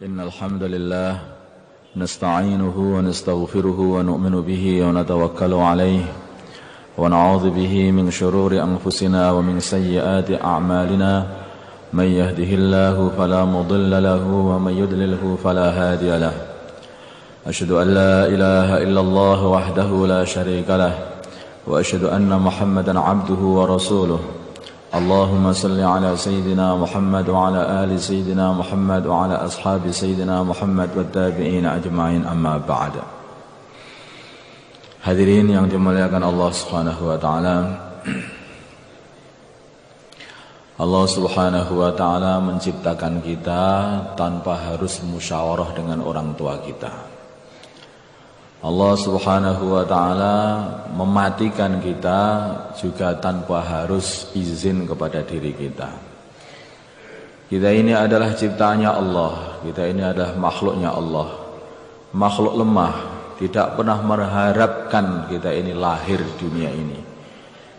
إن الحمد لله نستعينه ونستغفره ونؤمن به ونتوكل عليه ونعوذ به من شرور أنفسنا ومن سيئات أعمالنا من يهده الله فلا مضل له ومن يضلله فلا هادي له أشهد أن لا إله إلا الله وحده لا شريك له وأشهد أن محمدا عبده ورسوله اللهم صل على سيدنا محمد وعلى آل سيدنا محمد وعلى أصحاب سيدنا محمد والتابعين أجمعين أما بعد. Hadirin yang dimuliakan Allah Subhanahu wa taala. Allah Subhanahu wa taala menciptakan kita tanpa harus musyawarah dengan orang tua kita. Allah Subhanahu wa taala mematikan kita juga tanpa harus izin kepada diri kita. Kita ini adalah ciptaannya Allah, kita ini adalah makhluknya Allah. Makhluk lemah, tidak pernah mengharapkan kita ini lahir di dunia ini.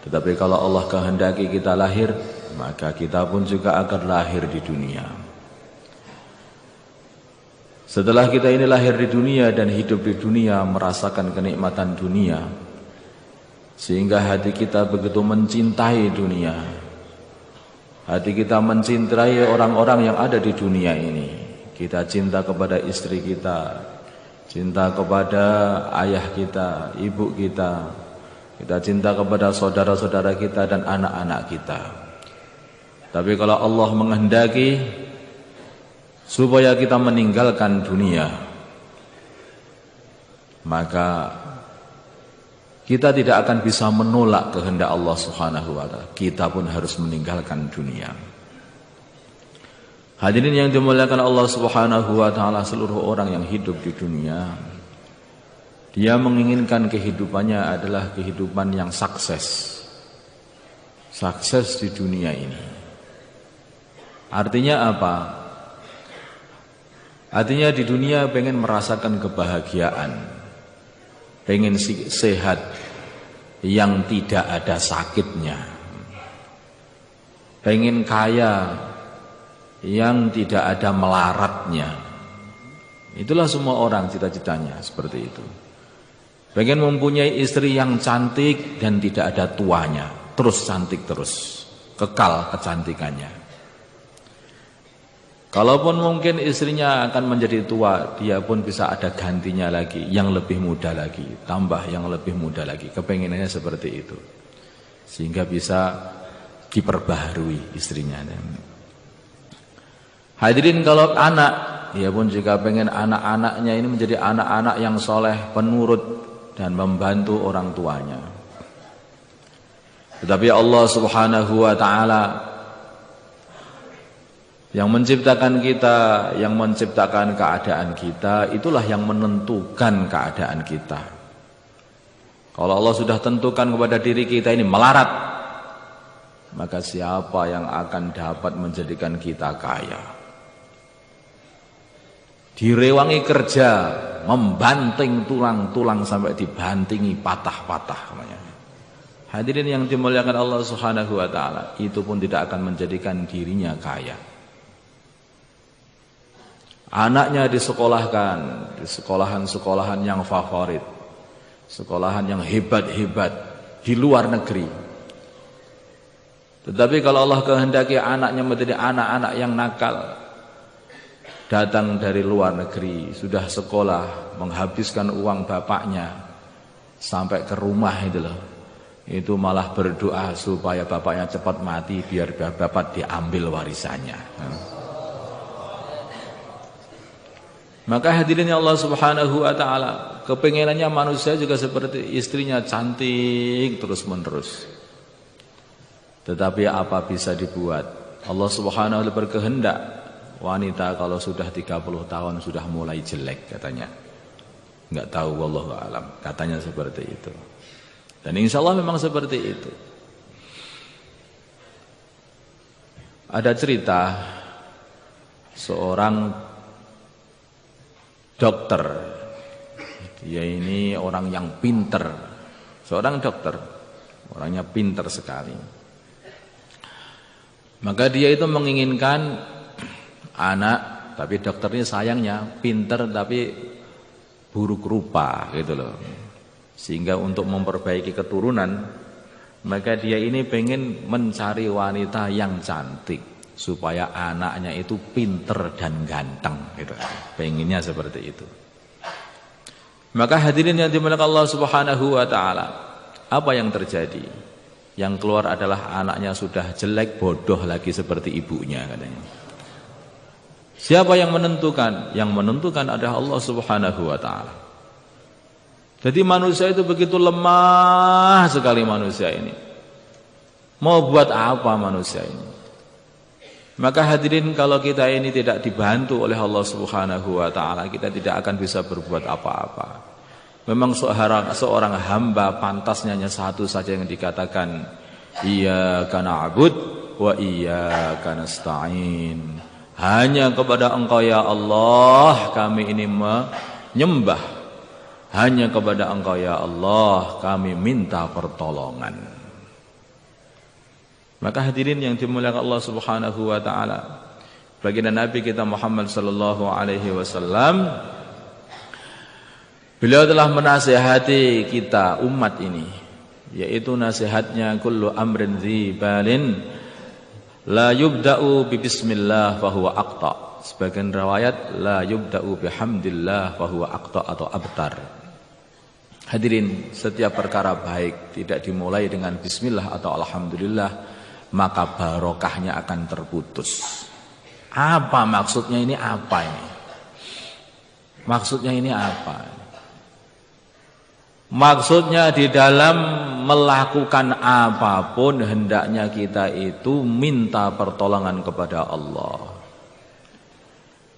Tetapi kalau Allah kehendaki kita lahir, maka kita pun juga akan lahir di dunia. Setelah kita ini lahir di dunia dan hidup di dunia, merasakan kenikmatan dunia, sehingga hati kita begitu mencintai dunia. Hati kita mencintai orang-orang yang ada di dunia ini. Kita cinta kepada istri kita, cinta kepada ayah kita, ibu kita. Kita cinta kepada saudara-saudara kita dan anak-anak kita. Tapi kalau Allah menghendaki supaya kita meninggalkan dunia, maka kita tidak akan bisa menolak kehendak Allah Subhanahu wa taala. Kita pun harus meninggalkan dunia. Hadirin yang dimuliakan Allah Subhanahu wa taala, seluruh orang yang hidup di dunia, dia menginginkan kehidupannya adalah kehidupan yang sukses. Sukses di dunia ini. Artinya apa? Artinya di dunia pengen merasakan kebahagiaan, pengen sehat yang tidak ada sakitnya, pengen kaya yang tidak ada melaratnya. Itulah semua orang cita-citanya seperti itu. Pengen mempunyai istri yang cantik dan tidak ada tuanya, terus cantik terus, kekal kecantikannya. Kalaupun mungkin istrinya akan menjadi tua, dia pun bisa ada gantinya lagi, yang lebih muda lagi, tambah yang lebih muda lagi. Kepenginannya seperti itu, sehingga bisa diperbaharui istrinya. Hadirin, kalau anak, dia pun juga pengen anak-anaknya ini menjadi anak-anak yang soleh, penurut dan membantu orang tuanya. Tetapi Allah Subhanahu wa taala yang menciptakan kita, yang menciptakan keadaan kita, itulah yang menentukan keadaan kita. Kalau Allah sudah tentukan kepada diri kita ini melarat, maka siapa yang akan dapat menjadikan kita kaya? Direwangi kerja, membanting tulang-tulang sampai dibantingi patah-patah. Hadirin yang dimuliakan Allah Subhanahu wa taala, itu pun tidak akan menjadikan dirinya kaya. Anaknya disekolahkan di sekolahan-sekolahan yang favorit, sekolahan yang hebat-hebat di luar negeri. Tetapi kalau Allah kehendaki anaknya menjadi anak-anak yang nakal, datang dari luar negeri, sudah sekolah, menghabiskan uang bapaknya sampai ke rumah itu malah berdoa supaya bapaknya cepat mati biar bapak diambil warisannya. Maka hadirin Allah Subhanahu wa taala, kepengenannya manusia juga seperti istrinya cantik terus menerus. Tetapi apa bisa dibuat? Allah Subhanahu wa taala berkehendak wanita kalau sudah 30 tahun sudah mulai jelek katanya. Enggak tahu, wallahu alam, katanya seperti itu. Dan insya Allah memang seperti itu. Ada cerita seorang dokter, dia ini orang yang pinter, seorang dokter, orangnya pinter sekali. Maka dia itu menginginkan anak tapi dokternya sayangnya pinter tapi buruk rupa gitu loh. Sehingga untuk memperbaiki keturunan, maka dia ini pengen mencari wanita yang cantik supaya anaknya itu pinter dan ganteng gitu. Pengennya seperti itu. Maka hadirin yang dimuliakan Allah Subhanahu wa taala, apa yang terjadi? Yang keluar adalah anaknya sudah jelek, bodoh lagi seperti ibunya katanya. Siapa yang menentukan? Yang menentukan adalah Allah Subhanahu wa taala. Jadi manusia itu begitu lemah sekali manusia ini. Mau buat apa manusia ini? Maka hadirin, kalau kita ini tidak dibantu oleh Allah Subhanahu wa taala, kita tidak akan bisa berbuat apa-apa. Memang seorang hamba pantasnya hanya satu saja yang dikatakan, iyyaka na'bud wa iyyaka nasta'in. Hanya kepada Engkau ya Allah kami ini menyembah. Hanya kepada Engkau ya Allah kami minta pertolongan. Maka hadirin yang dimuliakan Allah Subhanahu wa taala, baginda Nabi kita Muhammad sallallahu alaihi wasallam, beliau telah menasihati kita umat ini, yaitu nasihatnya kullu amrin dzibalin la yubda'u bi bismillah fa huwa aqta. Sebagian riwayat la yubda'u bihamdillah fa huwa aqta atau abtar. Hadirin, setiap perkara baik tidak dimulai dengan bismillah atau alhamdulillah, maka barokahnya akan terputus. Apa maksudnya ini? Apa ini? Maksudnya ini apa? Maksudnya di dalam melakukan apapun hendaknya kita itu minta pertolongan kepada Allah.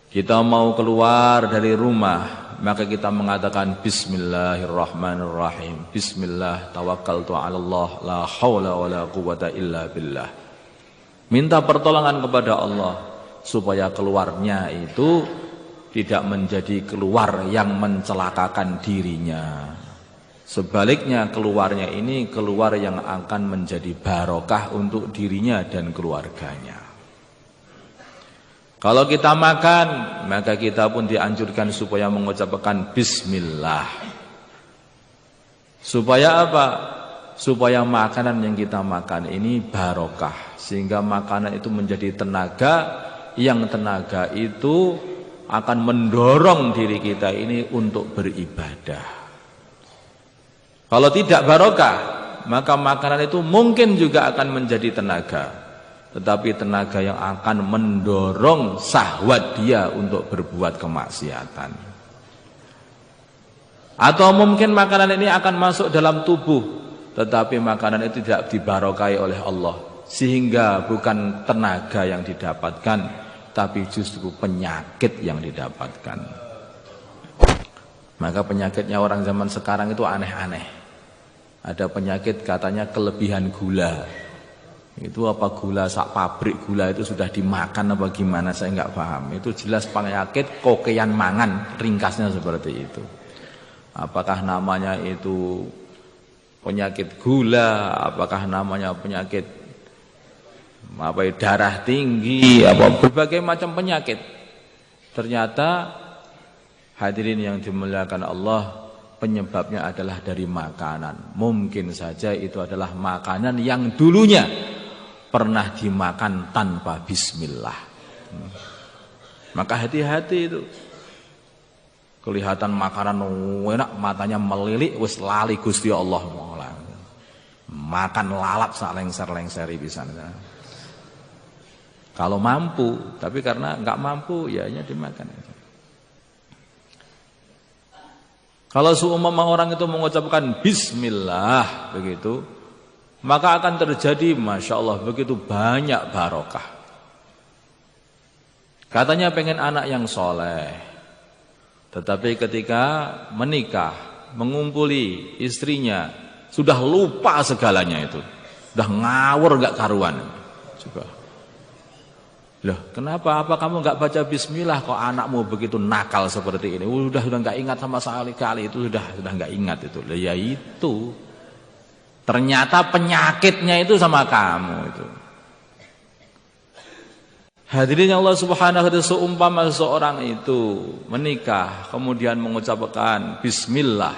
Kita mau keluar dari rumah, maka kita mengatakan bismillahirrahmanirrahim. Bismillah tawakkaltu 'ala Allah la haula wala quwwata illa billah. Minta pertolongan kepada Allah supaya keluarnya itu tidak menjadi keluar yang mencelakakan dirinya. Sebaliknya keluarnya ini keluar yang akan menjadi barokah untuk dirinya dan keluarganya. Kalau kita makan, maka kita pun dianjurkan supaya mengucapkan bismillah. Supaya apa? Supaya makanan yang kita makan ini barokah, sehingga makanan itu menjadi tenaga, yang tenaga itu akan mendorong diri kita ini untuk beribadah. Kalau tidak barokah, maka makanan itu mungkin juga akan menjadi tenaga, tetapi tenaga yang akan mendorong syahwat dia untuk berbuat kemaksiatan. Atau mungkin makanan ini akan masuk dalam tubuh, tetapi makanan itu tidak dibarokai oleh Allah, sehingga bukan tenaga yang didapatkan, tapi justru penyakit yang didapatkan. Maka penyakitnya orang zaman sekarang itu aneh-aneh. Ada penyakit katanya kelebihan gula. Itu apa gula, sak pabrik gula itu sudah dimakan apa gimana, saya nggak paham. Itu jelas penyakit kokean mangan, ringkasnya seperti itu. Apakah namanya itu penyakit gula, apakah namanya penyakit darah tinggi, apa berbagai macam penyakit. Ternyata hadirin yang dimuliakan Allah, penyebabnya adalah dari makanan. Mungkin saja itu adalah makanan yang dulunya pernah dimakan tanpa bismillah. Maka hati-hati itu. Kelihatan makanan enak, matanya melilik, wis lali Gusti Allah. Makan lalap sak lengser-lengseri pisan. Kalau mampu, tapi karena enggak mampu ya hanya dimakan. Kalau seumpama orang itu mengucapkan bismillah begitu, maka akan terjadi Masya Allah begitu banyak barokah. Katanya pengen anak yang soleh, tetapi ketika menikah, mengumpuli istrinya, sudah lupa segalanya itu, sudah ngawur gak karuan. Coba, loh kenapa? Apa kamu gak baca bismillah kok anakmu begitu nakal seperti ini? Sudah gak ingat sama sekali itu, sudah gak ingat itu. Loh, ya itu. Ternyata penyakitnya itu sama kamu itu. Hadirin Allah Subhanahu wa ta'ala, seumpama seorang itu menikah kemudian mengucapkan bismillah,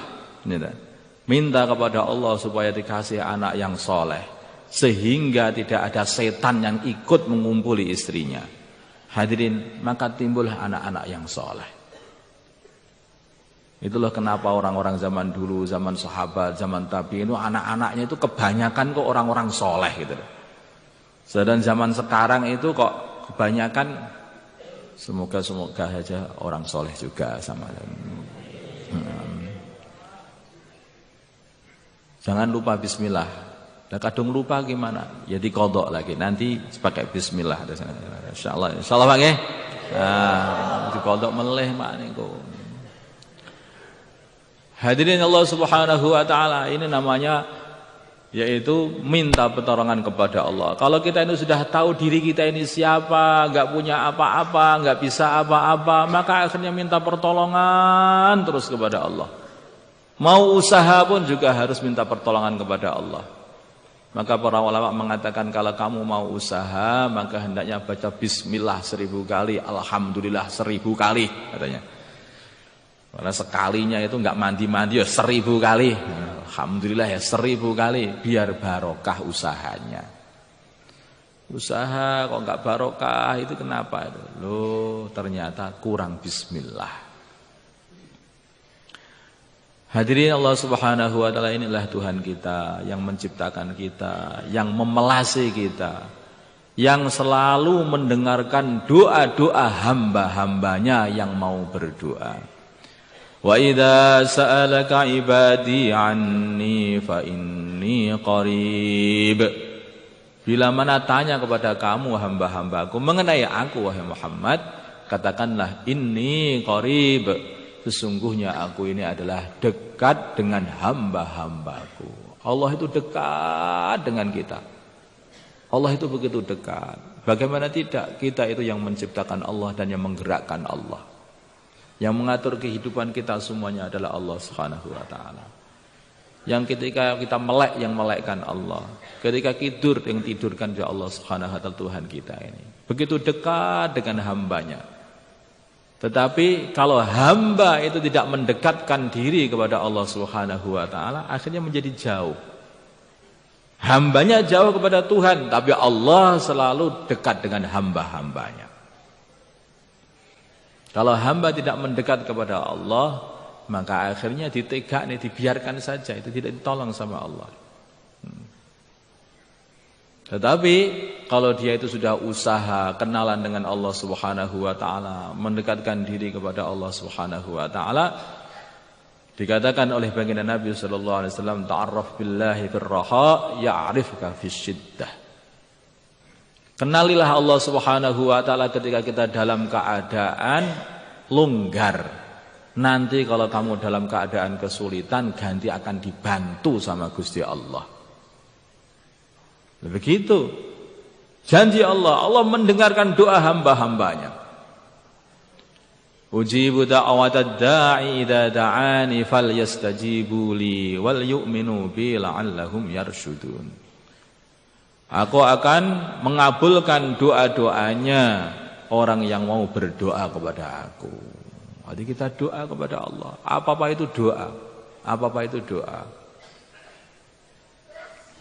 minta kepada Allah supaya dikasih anak yang soleh sehingga tidak ada setan yang ikut mengumpuli istrinya. Hadirin, maka timbul anak-anak yang soleh. Itulah kenapa orang-orang zaman dulu, zaman sahabat, zaman tabi'in itu anak-anaknya itu kebanyakan kok orang-orang soleh gitu. Sedang zaman sekarang itu kok kebanyakan semoga saja orang soleh juga sama. Jangan lupa bismillah. Nah, kadung lupa gimana? Ya dikodok lagi. Nanti pakai bismillah. Insyaallah Pak nggih. Nah, dikodok meleh mak niku. Hadirin Allah Subhanahu wa ta'ala, ini namanya yaitu minta pertolongan kepada Allah. Kalau kita ini sudah tahu diri kita ini siapa, enggak punya apa-apa, enggak bisa apa-apa, maka akhirnya minta pertolongan terus kepada Allah. Mau usaha pun juga harus minta pertolongan kepada Allah. Maka para ulama mengatakan kalau kamu mau usaha, maka hendaknya baca bismillah 1000 kali, alhamdulillah 1000 kali katanya. Karena sekalinya itu enggak mandi-mandi ya 1000 kali. Alhamdulillah ya 1000 kali, biar barokah usahanya. Usaha kok enggak barokah itu kenapa itu? Loh, ternyata kurang bismillah. Hadirin Allah Subhanahu wa ta'ala, inilah Tuhan kita yang menciptakan kita, yang memelasi kita, yang selalu mendengarkan doa-doa hamba-hambanya yang mau berdoa. Wa idza sa'alaka ibadi anni fa inni qarib. Bila mana tanya kepada kamu hamba-hambaku mengenai aku wahai Muhammad, katakanlah inni qarib. Sesungguhnya aku ini adalah dekat dengan hamba-hambaku. Allah itu dekat dengan kita. Allah itu begitu dekat. Bagaimana tidak? Kita itu yang menciptakan Allah dan yang menggerakkan Allah. Yang mengatur kehidupan kita semuanya adalah Allah Subhanahu wa ta'ala. Yang ketika kita melek, yang melekkan Allah. Ketika tidur, yang tidurkan juga Allah Subhanahu wa ta'ala, Tuhan kita ini. Begitu dekat dengan hambanya. Tetapi kalau hamba itu tidak mendekatkan diri kepada Allah Subhanahu wa ta'ala, akhirnya menjadi jauh. Hambanya jauh kepada Tuhan, tapi Allah selalu dekat dengan hamba-hambanya. Kalau hamba tidak mendekat kepada Allah, maka akhirnya ditegakkan, dibiarkan saja, itu tidak ditolong sama Allah. Tetapi kalau dia itu sudah usaha kenalan dengan Allah Subhanahu wa ta'ala, mendekatkan diri kepada Allah Subhanahu wa ta'ala, dikatakan oleh baginda Nabi sallallahu alaihi wasallam, ta'arraf billahi fir raha ya'rifka fisyiddah. Kenalilah Allah Subhanahu wa ta'ala ketika kita dalam keadaan longgar. Nanti kalau kamu dalam keadaan kesulitan, ganti akan dibantu sama Gusti Allah. Begitu janji Allah. Allah mendengarkan doa hamba-hambanya. Ujibu da'watad da'i idza da'ani falyastajibu li wal yu'minu bi la'allahum yarshudun. Aku akan mengabulkan doa-doanya orang yang mau berdoa kepada aku. Jadi kita doa kepada Allah. Apa-apa itu doa. Apa-apa itu doa.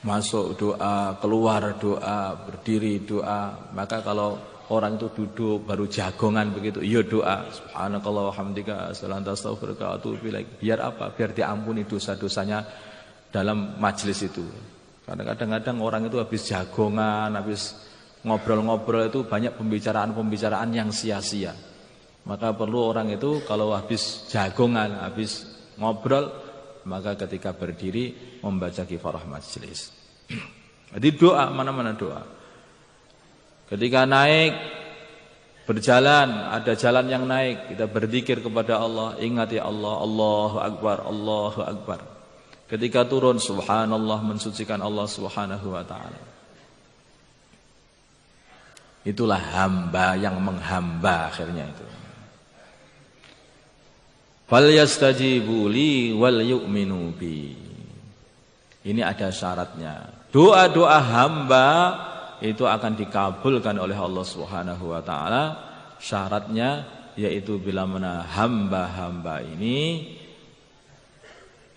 Masuk doa, keluar doa, berdiri doa. Maka kalau orang itu duduk baru jagongan begitu, iya doa. Subhanakallah walhamdulillah, astaghfiruka wa atubu ilaik. Biar apa? Biar diampuni dosa-dosanya dalam majelis itu. Karena kadang-kadang orang itu habis jagongan, habis ngobrol-ngobrol itu banyak pembicaraan-pembicaraan yang sia-sia. Maka perlu orang itu kalau habis jagongan, habis ngobrol, maka ketika berdiri membaca kifarah majelis. Jadi doa, mana-mana doa. Ketika naik, berjalan, ada jalan yang naik, kita berzikir kepada Allah, ingat ya Allah, Allahu Akbar, Allahu Akbar. Ketika turun, subhanallah, mensucikan Allah Subhanahu wa ta'ala. Itulah hamba yang menghamba akhirnya itu. Falyastajibu li wal yu'minu bi. Ini ada syaratnya. Doa-doa hamba itu akan dikabulkan oleh Allah Subhanahu wa taala. Syaratnya yaitu bila mana hamba-hamba ini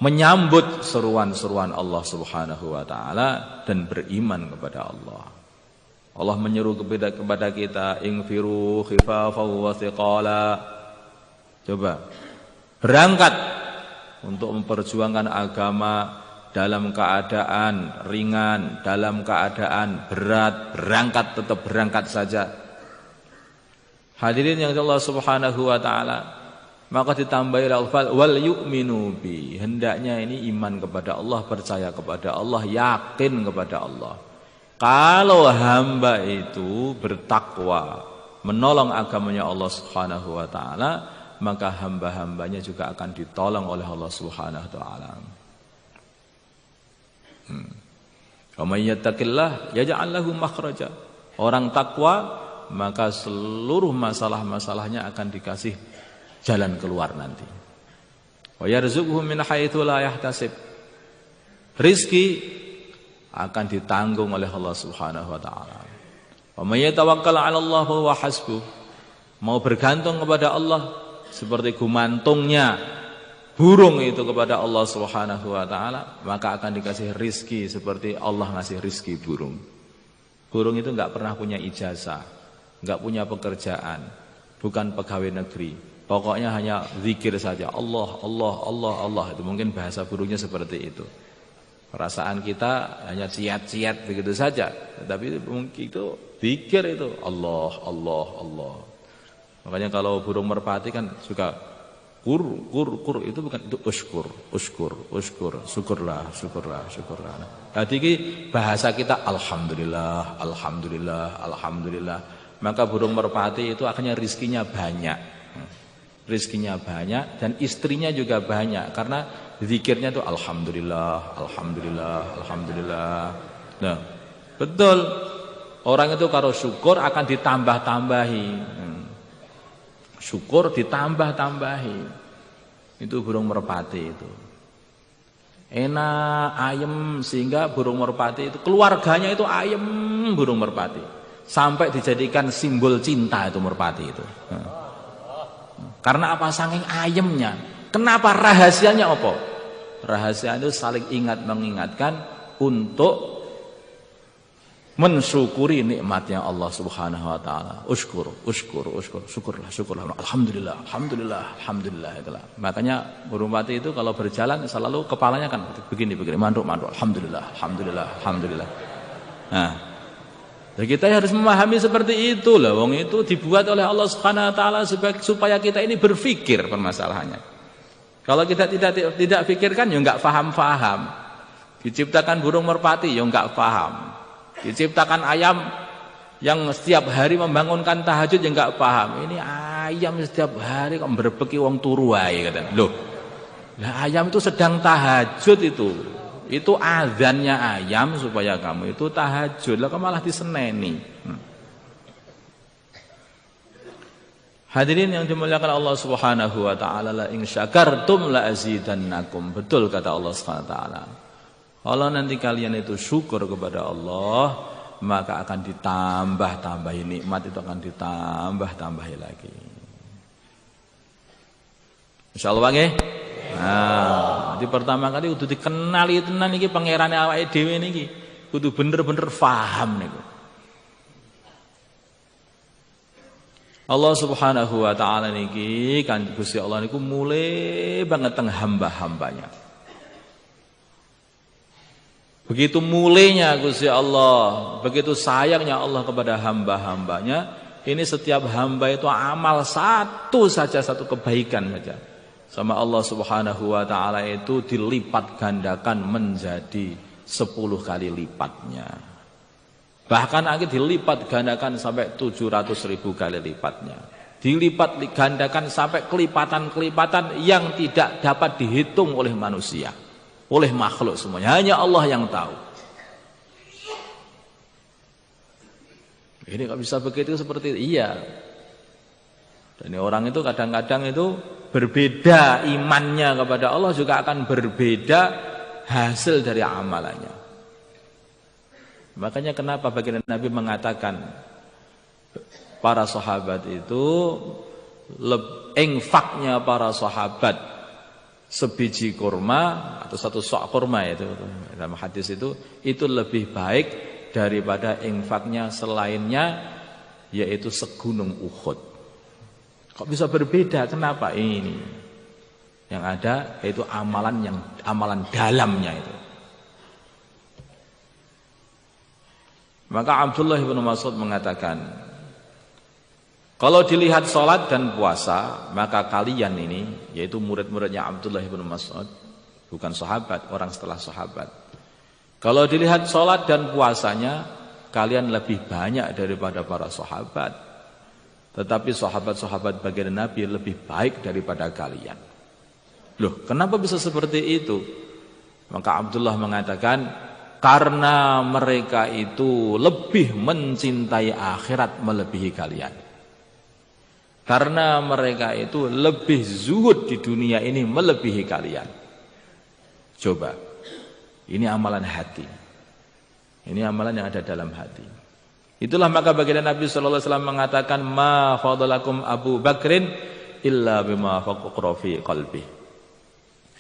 menyambut seruan-seruan Allah Subhanahu wa taala dan beriman kepada Allah. Allah menyeru kepada kita, infiru khifafan wa thiqala. Coba berangkat untuk memperjuangkan agama dalam keadaan ringan, dalam keadaan berat, berangkat, tetap berangkat saja. Hadirin yang Allah Subhanahu wa taala, maka ditambahi lafal wal yu'minu bi. Hendaknya ini iman kepada Allah, percaya kepada Allah, yakin kepada Allah. Kalau hamba itu bertakwa, menolong agamanya Allah Subhanahu wa taala, maka hamba-hambanya juga akan ditolong oleh Allah Subhanahu wa taala. Wa may yattaqillah yaj'al lahu makhraja. Orang takwa maka seluruh masalah-masalahnya akan dikasih jalan keluar nanti. Wa yarzuqhu min haitsu la yahtasib. Rizki akan ditanggung oleh Allah Subhanahu wa taala. Wa may yatawakkal 'ala Allah fa huwa hasbuh. Mau bergantung kepada Allah seperti gumantungnya burung itu kepada Allah Subhanahu wa taala, maka akan dikasih rizki seperti Allah ngasih rizki burung. Burung itu enggak pernah punya ijazah, enggak punya pekerjaan, bukan pegawai negeri. Pokoknya hanya zikir saja, Allah, Allah, Allah, Allah. Itu mungkin bahasa burungnya seperti itu. Perasaan kita hanya ciat-ciat begitu saja, tetapi mungkin itu zikir itu Allah, Allah, Allah. Makanya kalau burung merpati kan suka kur itu bukan, itu uskur, syukurlah. Jadi bahasa kita alhamdulillah. Maka burung merpati itu akhirnya rizkinya banyak dan istrinya juga banyak karena zikirnya itu alhamdulillah. Nah, betul. Orang itu kalau syukur akan ditambah-tambahi. Syukur ditambah-tambahi. Itu burung merpati itu. Enak, ayem, sehingga burung merpati itu keluarganya itu ayem burung merpati. Sampai dijadikan simbol cinta itu merpati itu. Karena apa? Saking ayemnya. Kenapa? Rahasianya apa? Rahasia itu saling ingat mengingatkan untuk mensyukuri nikmatnya Allah Subhanahu wa taala. Syukurlah. Alhamdulillah itulah. Makanya burung merpati itu kalau berjalan selalu kepalanya kan begini, manduk. Alhamdulillah. Nah, jadi kita harus memahami seperti itu lah. Wong itu dibuat oleh Allah Subhanahu wa taala supaya kita ini berpikir permasalahannya. Kalau kita tidak pikirkan ya enggak paham. Diciptakan burung merpati ya enggak paham. Diciptakan ayam yang setiap hari membangunkan tahajud yang enggak paham. Ini ayam setiap hari kok berbeki wong turu ae katanya. Loh. Lah ayam itu sedang tahajud itu. Itu azannya ayam supaya kamu itu tahajud. Lah kok malah diseneni. Hadirin yang dimuliakan Allah Subhanahu wa taala, la in syakartum la azidannakum. Betul kata Allah Subhanahu wa taala. Kalau nanti kalian itu syukur kepada Allah, maka akan ditambah-tambahi nikmat, itu akan ditambah-tambahi lagi. Insyaallah nggih. Nah, di pertama kali kudu dikenali tenan iki pangerane awake dhewe niki. Kudu bener-bener paham niku. Allah Subhanahu wa taala niki kan Gusti Allah niku mulai banget teng hamba-hambanya. Begitu mulainya Gusti Allah, begitu sayangnya Allah kepada hamba-hambanya, ini setiap hamba itu amal satu kebaikan saja. Sama Allah Subhanahu wa taala itu dilipat gandakan menjadi 10 kali lipatnya. Bahkan lagi dilipat gandakan sampai 700.000 kali lipatnya. Dilipat gandakan sampai kelipatan-kelipatan yang tidak dapat dihitung oleh manusia. Oleh makhluk semuanya, hanya Allah yang tahu. Ini kok bisa begitu seperti itu? Iya. Dan orang itu kadang-kadang itu berbeda imannya kepada Allah, juga akan berbeda hasil dari amalannya. Makanya kenapa baginda Nabi mengatakan para sahabat itu infaknya para sahabat sebiji kurma atau satu sok kurma itu dalam hadis itu lebih baik daripada infaknya selainnya, yaitu segunung Uhud. Kok bisa berbeda? Kenapa? Ini yang ada yaitu amalan dalamnya itu. Maka Abdullah bin Mas'ud mengatakan, kalau dilihat sholat dan puasa, maka kalian ini, yaitu murid-muridnya Abdullah bin Mas'ud, bukan sahabat, orang setelah sahabat. Kalau dilihat sholat dan puasanya, kalian lebih banyak daripada para sahabat. Tetapi sahabat-sahabat baginda Nabi lebih baik daripada kalian. Loh, kenapa bisa seperti itu? Maka Abdullah mengatakan, karena mereka itu lebih mencintai akhirat melebihi kalian. Karena mereka itu lebih zuhud di dunia ini melebihi kalian. Coba, ini amalan hati. Ini amalan yang ada dalam hati. Itulah maka baginda Nabi sallallahu alaihi wasallam mengatakan, ma fadalakum Abu Bakrin illa bima faqara fi qalbi.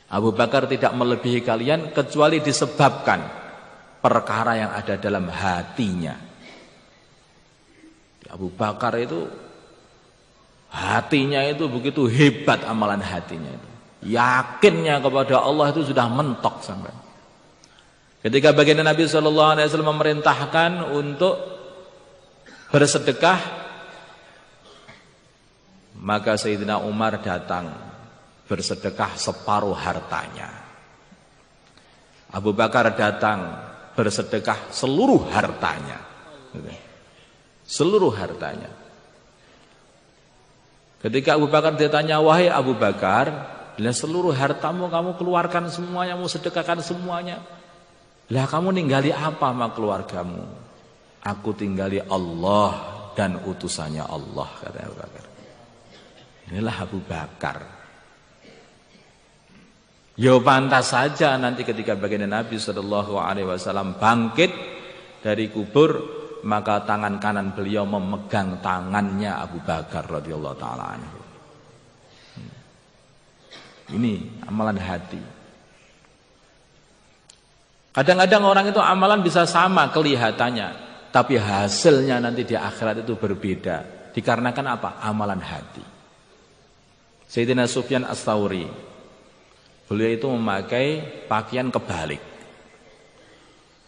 Abu Bakar tidak melebihi kalian kecuali disebabkan perkara yang ada dalam hatinya. Abu Bakar itu hatinya itu begitu hebat, amalan hatinya itu. Yakinnya kepada Allah itu sudah mentok sampai. Ketika baginda Nabi sallallahu alaihi wasallam memerintahkan untuk bersedekah, maka Sayyidina Umar datang bersedekah separuh hartanya. Abu Bakar datang bersedekah seluruh hartanya. Seluruh hartanya. Ketika Abu Bakar ditanya, wahai Abu Bakar, bila seluruh hartamu kamu keluarkan semuanya, mau sedekahkan semuanya, lah kamu ninggali apa sama keluargamu? Aku tinggali Allah dan utusannya Allah, kata Abu Bakar. Inilah Abu Bakar. Ya pantas saja nanti ketika baginda Nabi SAW bangkit dari kubur, maka tangan kanan beliau memegang tangannya Abu Bakar radhiyallahu taala anhu. Ini amalan hati. Kadang-kadang orang itu amalan bisa sama kelihatannya, tapi hasilnya nanti di akhirat itu berbeda. Dikarenakan apa? Amalan hati. Sayyidina Sufyan Ats-Tsauri, beliau itu memakai pakaian kebalik.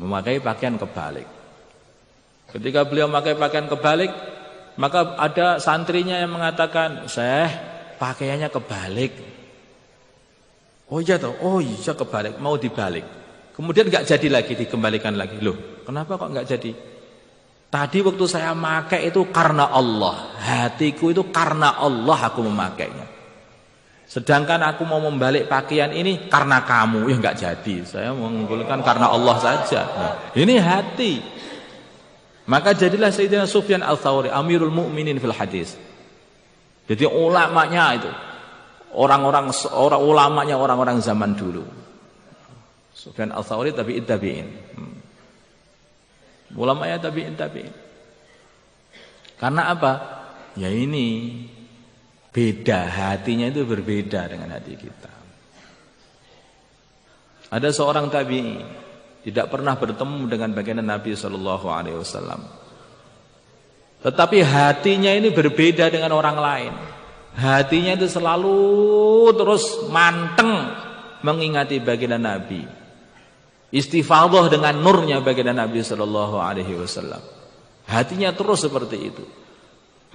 Memakai pakaian kebalik. Ketika beliau memakai pakaian kebalik, maka ada santrinya yang mengatakan, "Syekh, pakaiannya kebalik." Oh iya toh, oh iya kebalik, mau dibalik. Kemudian enggak jadi lagi, dikembalikan lagi. Loh, kenapa kok enggak jadi? Tadi waktu saya memakai itu karena Allah, hatiku itu karena Allah aku memakainya. Sedangkan aku mau membalik pakaian ini karena kamu, ya enggak jadi. Saya mengumpulkan karena Allah saja. Nah, ini hati. Maka jadilah Sayyidina Sufyan Ats-Tsauri Amirul Mukminin fil hadis. Jadi ulamanya itu orang ulamanya orang-orang zaman dulu. Sufyan Ats-Tsauri tabi'in. Ulamanya tabi'in. Karena apa? Ya ini beda, hatinya itu berbeda dengan hati kita. Ada seorang tabi'i tidak pernah bertemu dengan baginda Nabi sallallahu alaihi wasallam. Tetapi hatinya ini berbeda dengan orang lain. Hatinya itu selalu terus manteng mengingati baginda Nabi. Istifadhah dengan nurnya baginda Nabi sallallahu alaihi wasallam. Hatinya terus seperti itu.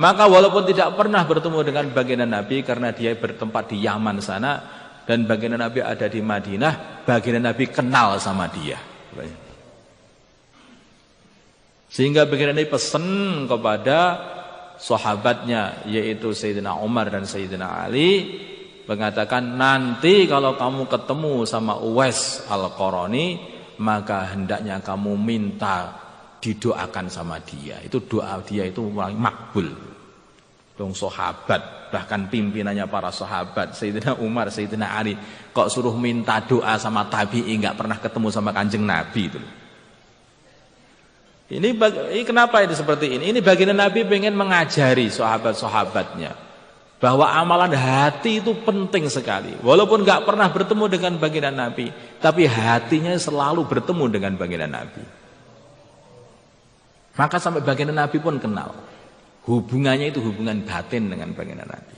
Maka walaupun tidak pernah bertemu dengan baginda Nabi karena dia bertempat di Yaman sana dan baginda Nabi ada di Madinah, baginda Nabi kenal sama dia. Sehingga baginda Nabi pesan kepada sahabatnya yaitu Sayyidina Umar dan Sayyidina Ali, mengatakan nanti kalau kamu ketemu sama Uwais Al-Qarani, maka hendaknya kamu minta didoakan sama dia. Itu doa dia itu makbul. Dong sahabat, bahkan pimpinannya para sahabat Sayyidina Umar, Sayyidina Ali, kok suruh minta doa sama tabi'i, enggak pernah ketemu sama Kanjeng Nabi itu. Ini kenapa ini seperti ini? Ini baginda Nabi pengen mengajari sahabat-sahabatnya bahwa amalan hati itu penting sekali. Walaupun nggak pernah bertemu dengan baginda Nabi, tapi hatinya selalu bertemu dengan baginda Nabi. Maka sampai baginda Nabi pun kenal. Hubungannya itu hubungan batin dengan baginda Nabi.